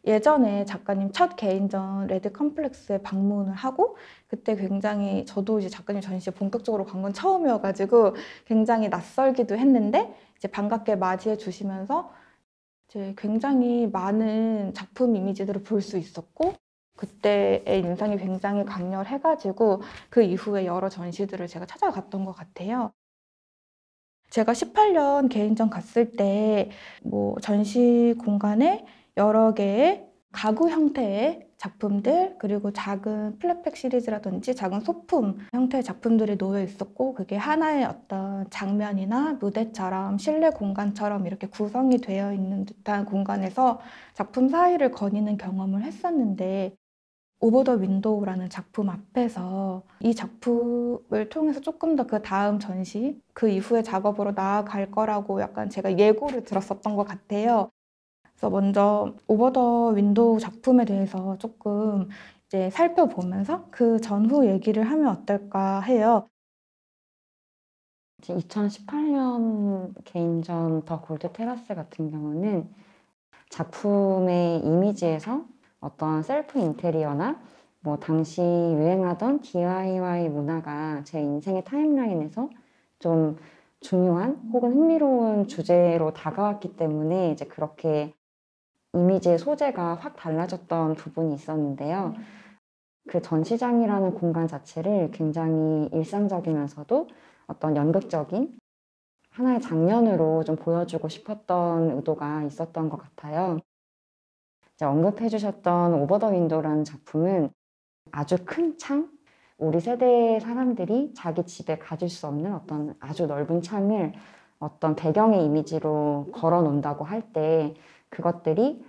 예전에 작가님 첫 개인전 레드 컴플렉스에 방문을 하고 그때 굉장히 저도 이제 작가님 전시에 본격적으로 간 건 처음이어가지고 굉장히 낯설기도 했는데 이제 반갑게 맞이해 주시면서 이제 굉장히 많은 작품 이미지들을 볼 수 있었고 그때의 인상이 굉장히 강렬해가지고 그 이후에 여러 전시들을 제가 찾아갔던 것 같아요. 제가 18년 개인전 갔을 때 뭐 전시 공간에 여러 개의 가구 형태의 작품들 그리고 작은 플랫백 시리즈라든지 작은 소품 형태의 작품들이 놓여 있었고 그게 하나의 어떤 장면이나 무대처럼 실내 공간처럼 이렇게 구성이 되어 있는 듯한 공간에서 작품 사이를 거니는 경험을 했었는데 오버 더 윈도우라는 작품 앞에서 이 작품을 통해서 조금 더 그 다음 전시, 그 이후의 작업으로 나아갈 거라고 약간 제가 예고를 들었었던 것 같아요. 그래서 먼저 오버 더 윈도우 작품에 대해서 조금 이제 살펴보면서 그 전후 얘기를 하면 어떨까 해요. 2018년 개인전 더 골드 테라스 같은 경우는 작품의 이미지에서 어떤 셀프 인테리어나 뭐 당시 유행하던 DIY 문화가 제 인생의 타임라인에서 좀 중요한 혹은 흥미로운 주제로 다가왔기 때문에 이제 그렇게 이미지의 소재가 확 달라졌던 부분이 있었는데요. 그 전시장이라는 공간 자체를 굉장히 일상적이면서도 어떤 연극적인 하나의 장면으로 좀 보여주고 싶었던 의도가 있었던 것 같아요. 이제 언급해 주셨던 오버 더 윈도우라는 작품은 아주 큰 창, 우리 세대의 사람들이 자기 집에 가질 수 없는 어떤 아주 넓은 창을 어떤 배경의 이미지로 걸어 놓는다고 할 때 그것들이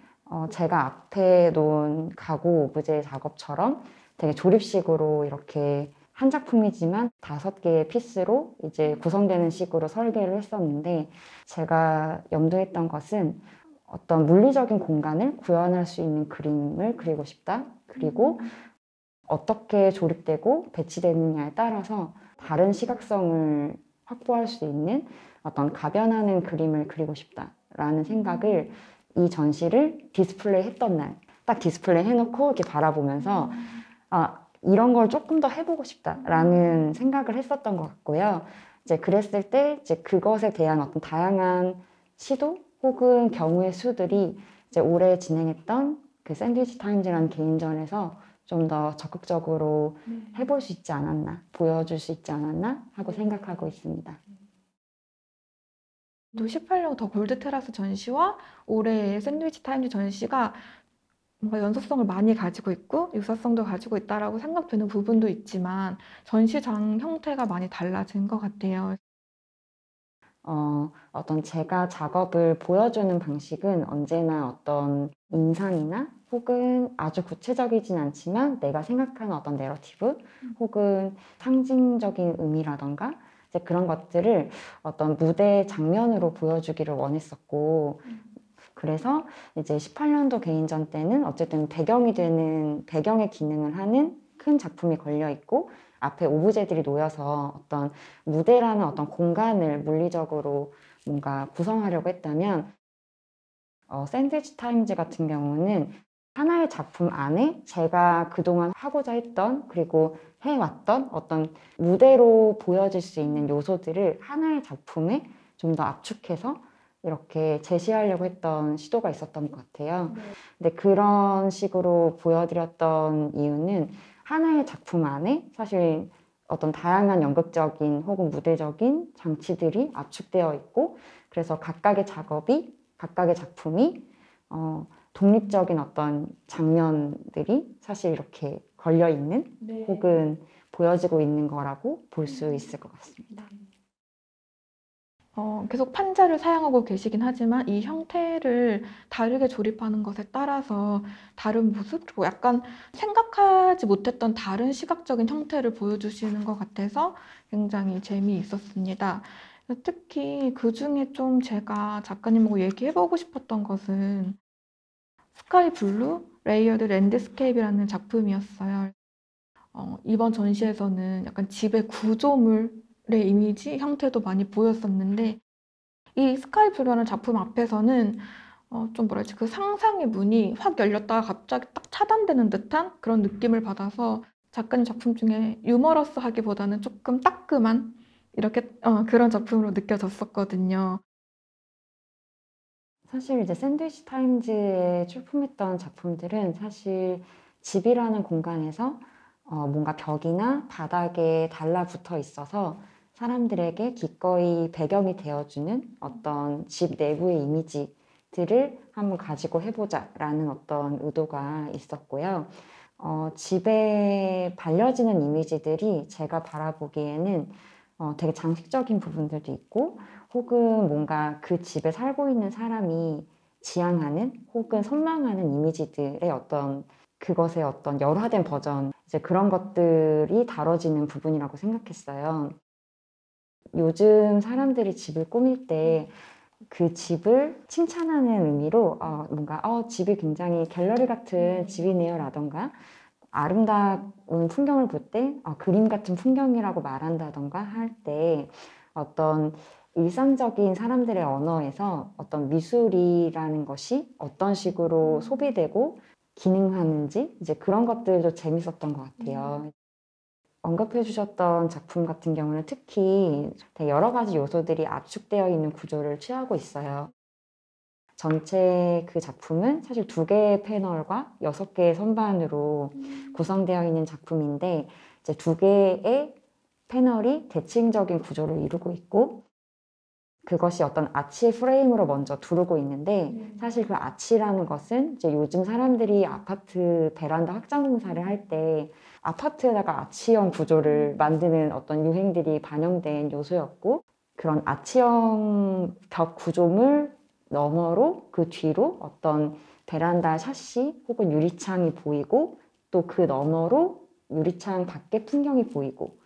제가 앞에 놓은 가구 오브제 작업처럼 되게 조립식으로 이렇게 한 작품이지만 5개의 피스로 이제 구성되는 식으로 설계를 했었는데 제가 염두했던 것은 어떤 물리적인 공간을 구현할 수 있는 그림을 그리고 싶다. 그리고 어떻게 조립되고 배치되느냐에 따라서 다른 시각성을 확보할 수 있는 어떤 가변하는 그림을 그리고 싶다라는 생각을 이 전시를 디스플레이 했던 날, 딱 디스플레이 해놓고 이렇게 바라보면서 이런 걸 조금 더 해보고 싶다라는 생각을 했었던 것 같고요. 이제 그랬을 때 이제 그것에 대한 어떤 다양한 시도 혹은 경우의 수들이 이제 올해 진행했던 그 샌드위치 타임즈라는 개인전에서 좀 더 적극적으로 해볼 수 있지 않았나, 보여줄 수 있지 않았나 하고 생각하고 있습니다. 또 18년 더 골드 테라스 전시와 올해의 샌드위치 타임즈 전시가 뭔가 연속성을 많이 가지고 있고 유사성도 가지고 있다라고 생각되는 부분도 있지만 전시장 형태가 많이 달라진 것 같아요. 어떤 제가 작업을 보여주는 방식은 언제나 어떤 인상이나 혹은 아주 구체적이진 않지만 내가 생각하는 어떤 내러티브 혹은 상징적인 의미라던가 이제 그런 것들을 어떤 무대 장면으로 보여주기를 원했었고 그래서 이제 18년도 개인전 때는 어쨌든 배경이 되는 배경의 기능을 하는 큰 작품이 걸려 있고 앞에 오브제들이 놓여서 어떤 무대라는 어떤 공간을 물리적으로 뭔가 구성하려고 했다면 샌드위치 타임즈 같은 경우는 하나의 작품 안에 제가 그동안 하고자 했던 그리고 해왔던 어떤 무대로 보여질 수 있는 요소들을 하나의 작품에 좀 더 압축해서 이렇게 제시하려고 했던 시도가 있었던 것 같아요. 근데 그런 식으로 보여드렸던 이유는 하나의 작품 안에 사실 어떤 다양한 연극적인 혹은 무대적인 장치들이 압축되어 있고 그래서 각각의 작업이 각각의 작품이 독립적인 어떤 장면들이 사실 이렇게 걸려 있는 혹은 보여지고 있는 거라고 볼 수 있을 것 같습니다. 계속 판자를 사용하고 계시긴 하지만 이 형태를 다르게 조립하는 것에 따라서 다른 모습, 그리고 약간 생각하지 못했던 다른 시각적인 형태를 보여주시는 것 같아서 굉장히 재미있었습니다. 특히 그 중에 좀 제가 작가님하고 얘기해보고 싶었던 것은 스카이 블루 레이어드 랜드스케이프라는 작품이었어요. 이번 전시에서는 약간 집의 구조물의 이미지 형태도 많이 보였었는데 이 스카이 블루라는 작품 앞에서는 좀 뭐라 해야지, 그 상상의 문이 확 열렸다가 갑자기 딱 차단되는 듯한 그런 느낌을 받아서 작가님 작품 중에 유머러스하기보다는 조금 따끔한 이렇게 그런 작품으로 느껴졌었거든요. 사실 이제 샌드위치 타임즈에 출품했던 작품들은 사실 집이라는 공간에서 뭔가 벽이나 바닥에 달라붙어 있어서 사람들에게 기꺼이 배경이 되어주는 어떤 집 내부의 이미지들을 한번 가지고 해보자라는 어떤 의도가 있었고요. 집에 발려지는 이미지들이 제가 바라보기에는 되게 장식적인 부분들도 있고 혹은 뭔가 그 집에 살고 있는 사람이 지향하는 혹은 선망하는 이미지들의 어떤 그것의 어떤 열화된 버전 이제 그런 것들이 다뤄지는 부분이라고 생각했어요. 요즘 사람들이 집을 꾸밀 때 그 집을 칭찬하는 의미로 뭔가 집이 굉장히 갤러리 같은 집이네요라던가 아름다운 풍경을 볼 때 그림 같은 풍경이라고 말한다던가 할 때 어떤 일상적인 사람들의 언어에서 어떤 미술이라는 것이 어떤 식으로 소비되고 기능하는지 이제 그런 것들도 재밌었던 것 같아요. 언급해 주셨던 작품 같은 경우는 특히 되게 여러 가지 요소들이 압축되어 있는 구조를 취하고 있어요. 전체 그 작품은 사실 2개의 패널과 6개의 선반으로 구성되어 있는 작품인데 이제 2개의 패널이 대칭적인 구조를 이루고 있고 그것이 어떤 아치 프레임으로 먼저 두르고 있는데 사실 그 아치라는 것은 이제 요즘 사람들이 아파트 베란다 확장 공사를 할 때 아파트에다가 아치형 구조를 만드는 어떤 유행들이 반영된 요소였고 그런 아치형 벽 구조물 너머로 그 뒤로 어떤 베란다 샤시 혹은 유리창이 보이고 또 그 너머로 유리창 밖의 풍경이 보이고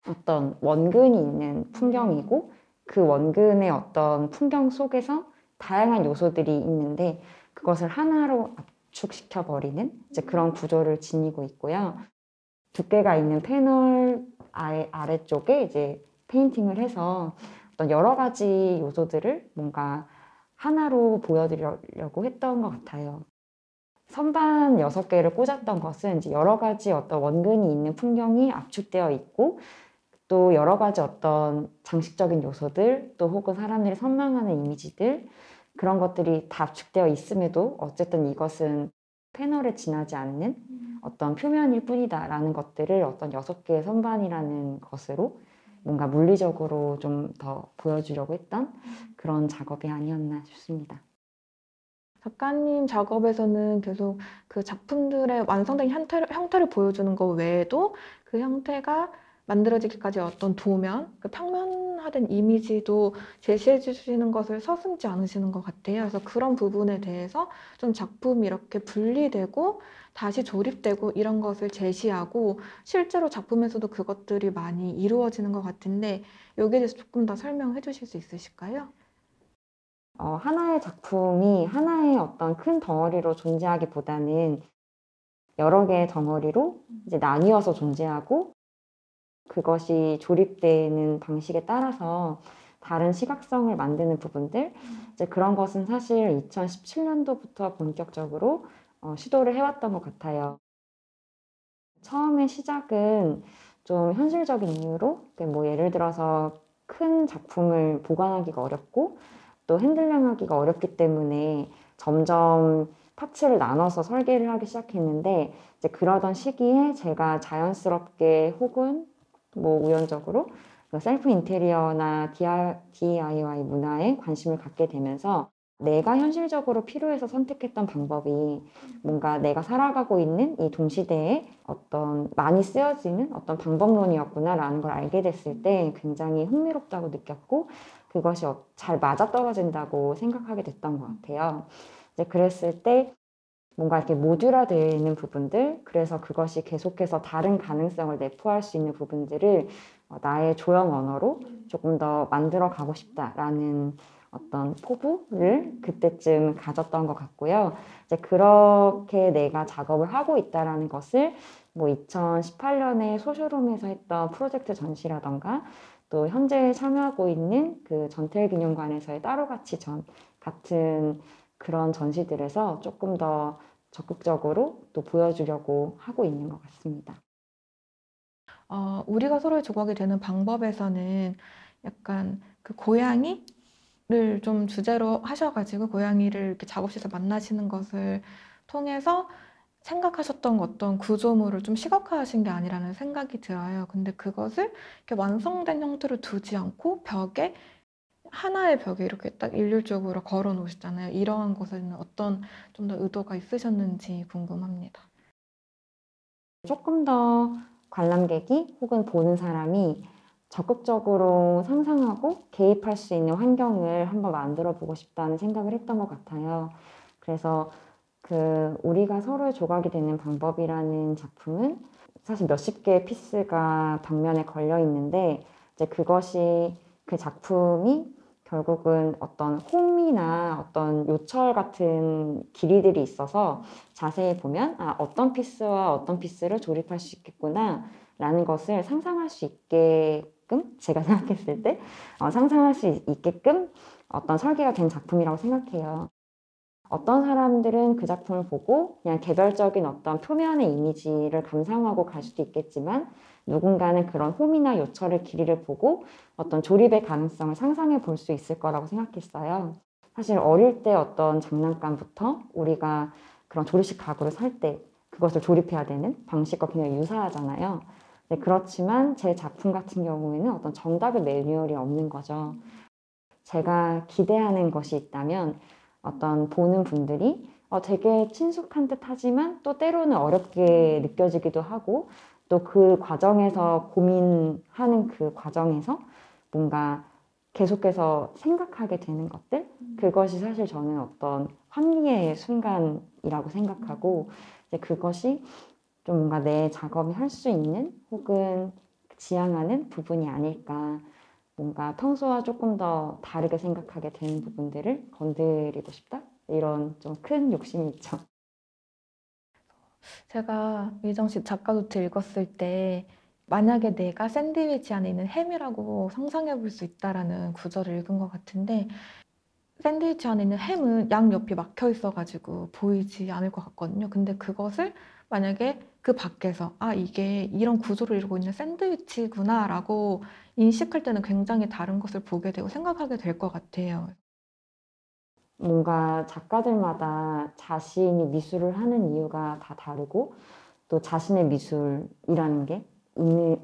어떤 원근이 있는 풍경이고 그 원근의 어떤 풍경 속에서 다양한 요소들이 있는데 그것을 하나로 압축시켜 버리는 이제 그런 구조를 지니고 있고요. 두께가 있는 패널 아래쪽에 이제 페인팅을 해서 어떤 여러 가지 요소들을 뭔가 하나로 보여드리려고 했던 것 같아요. 선반 6개를 꽂았던 것은 이제 여러 가지 어떤 원근이 있는 풍경이 압축되어 있고 또 여러 가지 어떤 장식적인 요소들 또 혹은 사람들이 선망하는 이미지들 그런 것들이 다 압축되어 있음에도 어쨌든 이것은 패널에 지나지 않는 어떤 표면일 뿐이다라는 것들을 어떤 6개의 선반이라는 것으로 뭔가 물리적으로 좀 더 보여주려고 했던 그런 작업이 아니었나 싶습니다. 작가님 작업에서는 계속 그 작품들의 완성된 형태를 보여주는 것 외에도 그 형태가 만들어지기까지 어떤 도면, 그 평면화된 이미지도 제시해 주시는 것을 서슴지 않으시는 것 같아요. 그래서 그런 부분에 대해서 좀 작품이 이렇게 분리되고 다시 조립되고 이런 것을 제시하고 실제로 작품에서도 그것들이 많이 이루어지는 것 같은데 여기에 대해서 조금 더 설명해 주실 수 있으실까요? 하나의 작품이 하나의 어떤 큰 덩어리로 존재하기보다는 여러 개의 덩어리로 이제 나뉘어서 존재하고 그것이 조립되는 방식에 따라서 다른 시각성을 만드는 부분들 이제 그런 것은 사실 2017년도부터 본격적으로 시도를 해왔던 것 같아요. 처음에 시작은 좀 현실적인 이유로 뭐 예를 들어서 큰 작품을 보관하기가 어렵고 또 핸들링하기가 어렵기 때문에 점점 파츠를 나눠서 설계를 하기 시작했는데 이제 그러던 시기에 제가 자연스럽게 혹은 뭐 우연적으로 그 셀프 인테리어나 DIY 문화에 관심을 갖게 되면서 내가 현실적으로 필요해서 선택했던 방법이 뭔가 내가 살아가고 있는 이 동시대에 어떤 많이 쓰여지는 어떤 방법론이었구나라는 걸 알게 됐을 때 굉장히 흥미롭다고 느꼈고 그것이 잘 맞아떨어진다고 생각하게 됐던 것 같아요. 이제 그랬을 때 뭔가 이렇게 모듈화되어 있는 부분들, 그래서 그것이 계속해서 다른 가능성을 내포할 수 있는 부분들을 나의 조형 언어로 조금 더 만들어 가고 싶다라는 어떤 포부를 그때쯤 가졌던 것 같고요. 이제 그렇게 내가 작업을 하고 있다라는 것을 뭐 2018년에 소쇼룸에서 했던 프로젝트 전시라던가 또 현재 참여하고 있는 그 전태일기념관에서의 따로같이 전 같은 그런 전시들에서 조금 더 적극적으로 또 보여주려고 하고 있는 것 같습니다. 우리가 서로의 조각이 되는 방법에서는 약간 그 고양이를 좀 주제로 하셔가지고 고양이를 이렇게 작업실에서 만나시는 것을 통해서 생각하셨던 어떤 구조물을 좀 시각화하신 게 아니라는 생각이 들어요. 근데 그것을 이렇게 완성된 형태로 두지 않고 하나의 벽에 이렇게 딱 일률적으로 걸어 놓으시잖아요. 이러한 것에는 어떤 좀 더 의도가 있으셨는지 궁금합니다. 조금 더 관람객이 혹은 보는 사람이 적극적으로 상상하고 개입할 수 있는 환경을 한번 만들어 보고 싶다는 생각을 했던 것 같아요. 그래서 우리가 서로의 조각이 되는 방법이라는 작품은 사실 몇십 개의 피스가 벽면에 걸려 있는데 이제 그 작품이 결국은 어떤 홈이나 어떤 요철 같은 길이들이 있어서 자세히 보면 어떤 피스와 어떤 피스를 조립할 수 있겠구나 라는 것을 상상할 수 있게끔 제가 생각했을 때 상상할 수 있게끔 어떤 설계가 된 작품이라고 생각해요. 어떤 사람들은 그 작품을 보고 그냥 개별적인 어떤 표면의 이미지를 감상하고 갈 수도 있겠지만 누군가는 그런 홈이나 요철의 길이를 보고 어떤 조립의 가능성을 상상해 볼 수 있을 거라고 생각했어요. 사실 어릴 때 어떤 장난감부터 우리가 그런 조립식 가구를 살 때 그것을 조립해야 되는 방식과 굉장히 유사하잖아요. 네, 그렇지만 제 작품 같은 경우에는 어떤 정답의 매뉴얼이 없는 거죠. 제가 기대하는 것이 있다면 어떤 보는 분들이 되게 친숙한 듯 하지만 또 때로는 어렵게 느껴지기도 하고 또 그 과정에서 고민하는 그 과정에서 뭔가 계속해서 생각하게 되는 것들 그것이 사실 저는 어떤 환희의 순간이라고 생각하고 이제 그것이 좀 뭔가 내 작업이 할 수 있는 혹은 지향하는 부분이 아닐까 뭔가 평소와 조금 더 다르게 생각하게 되는 부분들을 건드리고 싶다? 이런 좀 큰 욕심이 있죠. 제가 미정씨 작가 노트 읽었을 때 만약에 내가 샌드위치 안에 있는 햄이라고 상상해 볼 수 있다라는 구절을 읽은 것 같은데 샌드위치 안에 있는 햄은 양옆이 막혀 있어가지고 보이지 않을 것 같거든요. 근데 그것을 만약에 그 밖에서 이게 이런 구조를 이루고 있는 샌드위치구나라고 인식할 때는 굉장히 다른 것을 보게 되고 생각하게 될 것 같아요. 뭔가 작가들마다 자신이 미술을 하는 이유가 다 다르고 또 자신의 미술이라는 게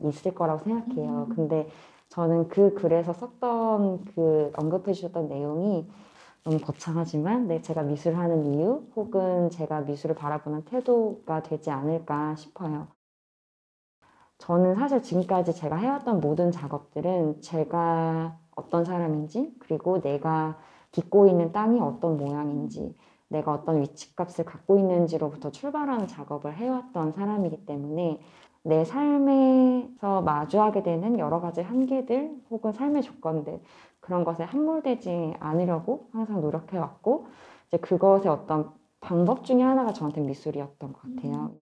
있을 거라고 생각해요. 근데 저는 그 글에서 썼던 언급해 주셨던 내용이 너무 거창하지만 제가 미술하는 이유 혹은 제가 미술을 바라보는 태도가 되지 않을까 싶어요. 저는 사실 지금까지 제가 해왔던 모든 작업들은 제가 어떤 사람인지 그리고 내가 딛고 있는 땅이 어떤 모양인지 내가 어떤 위치값을 갖고 있는지로부터 출발하는 작업을 해왔던 사람이기 때문에 내 삶에서 마주하게 되는 여러 가지 한계들 혹은 삶의 조건들 그런 것에 함몰되지 않으려고 항상 노력해왔고 이제 그것의 어떤 방법 중에 하나가 저한테 미술이었던 것 같아요.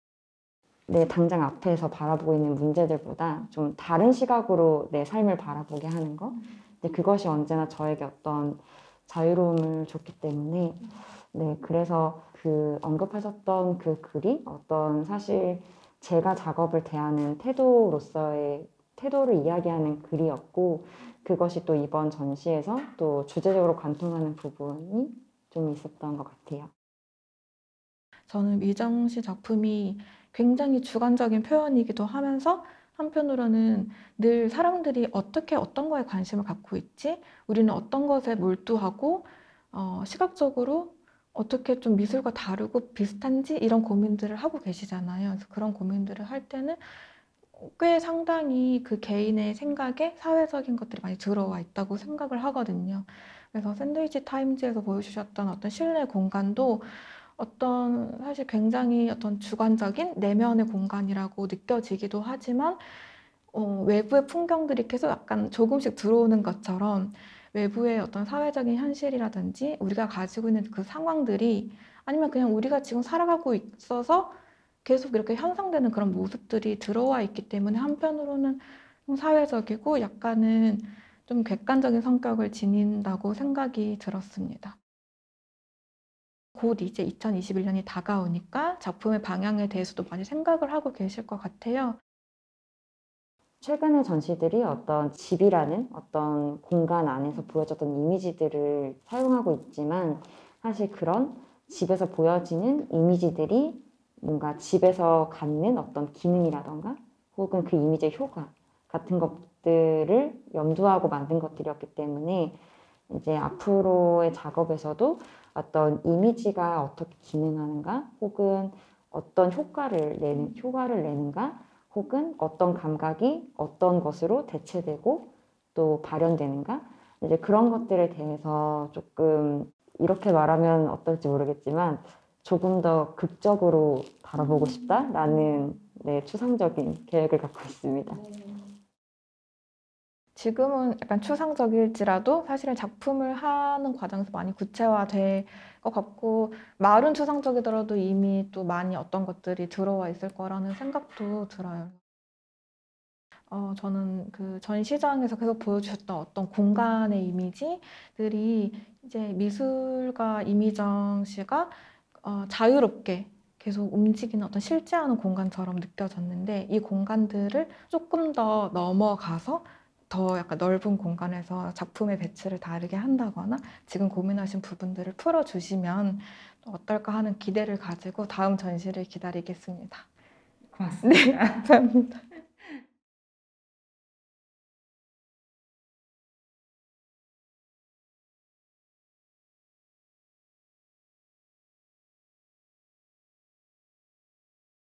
내 당장 앞에서 바라보고 있는 문제들보다 좀 다른 시각으로 내 삶을 바라보게 하는 거. 근데 그것이 언제나 저에게 어떤 자유로움을 줬기 때문에 그래서 언급하셨던 그 글이 어떤 사실 제가 작업을 대하는 태도로서의 태도를 이야기하는 글이었고 그것이 또 이번 전시에서 또 주제적으로 관통하는 부분이 좀 있었던 것 같아요. 저는 미정 씨 작품이 굉장히 주관적인 표현이기도 하면서 한편으로는 늘 사람들이 어떻게 어떤 거에 관심을 갖고 있지? 우리는 어떤 것에 몰두하고 시각적으로 어떻게 좀 미술과 다르고 비슷한지 이런 고민들을 하고 계시잖아요. 그래서 그런 고민들을 할 때는 꽤 상당히 그 개인의 생각에 사회적인 것들이 많이 들어와 있다고 생각을 하거든요. 그래서 샌드위치 타임즈에서 보여주셨던 어떤 실내 공간도 사실 굉장히 어떤 주관적인 내면의 공간이라고 느껴지기도 하지만, 외부의 풍경들이 계속 약간 조금씩 들어오는 것처럼 외부의 어떤 사회적인 현실이라든지 우리가 가지고 있는 그 상황들이 아니면 그냥 우리가 지금 살아가고 있어서 계속 이렇게 형성되는 그런 모습들이 들어와 있기 때문에 한편으로는 좀 사회적이고 약간은 좀 객관적인 성격을 지닌다고 생각이 들었습니다. 곧 이제 2021년이 다가오니까 작품의 방향에 대해서도 많이 생각을 하고 계실 것 같아요. 최근의 전시들이 어떤 집이라는 어떤 공간 안에서 보여졌던 이미지들을 사용하고 있지만 사실 그런 집에서 보여지는 이미지들이 뭔가 집에서 갖는 어떤 기능이라던가 혹은 그 이미지의 효과 같은 것들을 염두하고 만든 것들이었기 때문에 이제 앞으로의 작업에서도 어떤 이미지가 어떻게 기능하는가 혹은 어떤 효과를 내는가 혹은 어떤 감각이 어떤 것으로 대체되고 또 발현되는가 이제 그런 것들에 대해서 조금 이렇게 말하면 어떨지 모르겠지만 조금 더 극적으로 다뤄보고 싶다라는 네, 추상적인 계획을 갖고 있습니다. 지금은 약간 추상적일지라도 사실은 작품을 하는 과정에서 많이 구체화될 것 같고, 말은 추상적이더라도 이미 또 많이 어떤 것들이 들어와 있을 거라는 생각도 들어요. 저는 그 전시장에서 계속 보여주셨던 어떤 공간의 이미지들이 이제 미술가 이미정 씨가 자유롭게 계속 움직이는 어떤 실제하는 공간처럼 느껴졌는데, 이 공간들을 조금 더 넘어가서 더 약간 넓은 공간에서 작품의 배치를 다르게 한다거나 지금 고민하신 부분들을 풀어주시면 또 어떨까 하는 기대를 가지고 다음 전시를 기다리겠습니다. 고맙습니다. 감사합니다.